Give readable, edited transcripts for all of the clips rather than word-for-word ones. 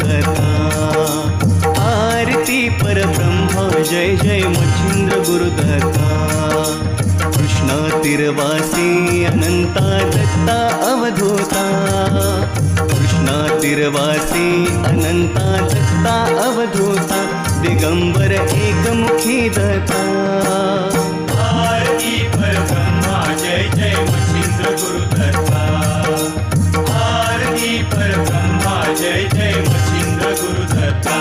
गुरुदत्ता। आरती परब्रह्म जय जय मच्छिंद्र गुरुदत्ता। कृष्णा तीरवासी अनंता दत्ता अवधूता। कृष्णा तीरवासी अनंता दत्ता अवधूता। दिगंबर एकमुखी दत्ता। आरती परब्रह्मा जय जय मच्छिंद्र गुरुदत्ता। आरती परब्रह्मा जय जय मच्छिंद्र गुरुदत्ता।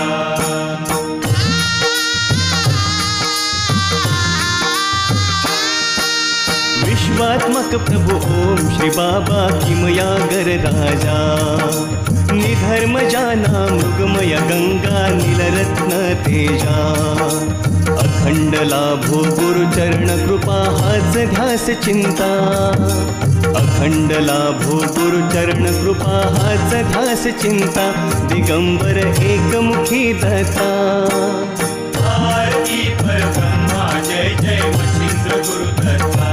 विश्वात्मक प्रभु ओम श्री बाबा किमया गरराजा। निधर्म जाना मृगमय गंगा नीलरत्न तेजा। अखंड लाभो गुरुचरण कृपा हाच ध्यास चिंता। अखंड लाभो गुरुचरण कृपा हाच ध्यास चिंता। दिगंबर एकमुखी दत्ता। आरती परब्रह्मा जय जय मच्छिंद्र गुरुदत्ता।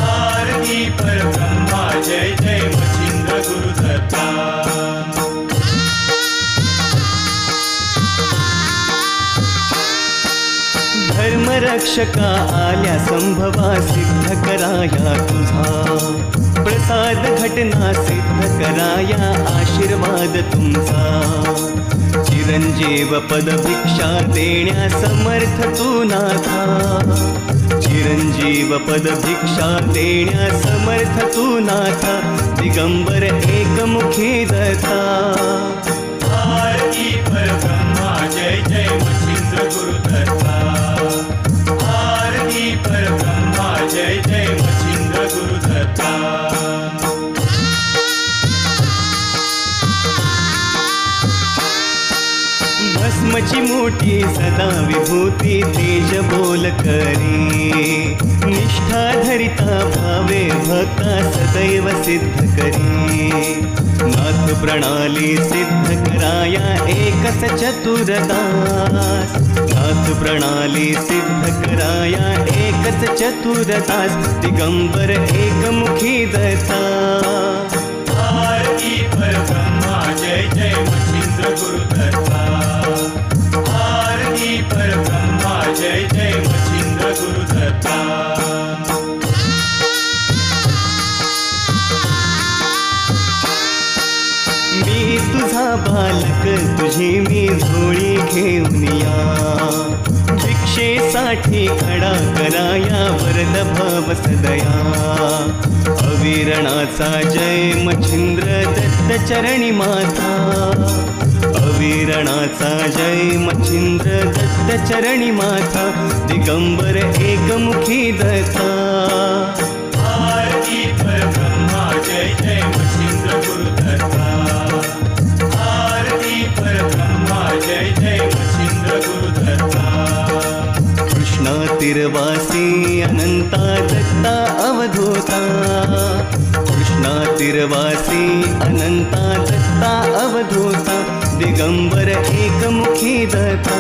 आरती परब्रह्मा जय जय मच्छिंद्र गुरुदत्ता। धर्मरक्षका आल्या संभवा सिद्ध कराया तुझा। प्रसाद घटना सिद्ध कराया आशीर्वाद तुमचा। चिरंजीव पद भिक्षा देण्या समर्थ तू नाथा। चिरंजीव पद भिक्षा देण्या समर्थ तू नाथा। दिगंबर एकमुखी दत्ता। आरती परब्रह्मा जय जय मच्छिंद्र गुरुदत्ता। आरती परब्रह्मा जय जय मच्छिंद्र गुरुदत्ता। भस्मची मोठी सदा विभूती तेज बोल करी। निष्ठा धरिता भावे भक्ता सदैव सिद्ध करी। नाथ प्रणाली सिद्ध कराया एकच चतुरदास। नाथ प्रणाली सिद्ध कराया एकच चतुरदास। दिगंबर एकमुखी दत्ता। आरती परब्रह्मा जय जय मच्छिंद्र गुरुदत्ता। आरती परब्रह्मा जय जय मच्छिंद्र गुरुदत्ता। मी तुझा बालक तुझी मी झोळी घेऊन या। भिक्षेसाठी खडा कराया वरद भव सदया। अविरणाचा जय मच्छिंद्र दत्त चरणी माता। अविरणाचा जय मच्छिंद्र दत्त चरणी माता। दिगंबर एकमुखी दत्ता। आरती परब्रह्मा जय जय मच्छिंद्र गुरुदत्ता। आरती परब्रह्मा जय जय मच्छिंद्र गुरुदत्ता। कृष्णा तीरवासी अनंता दत्ता अवधूता। कृष्णा तीरवासी अनंता दत्ता अवधूता। दिगंबर एकमुखी दत्ता।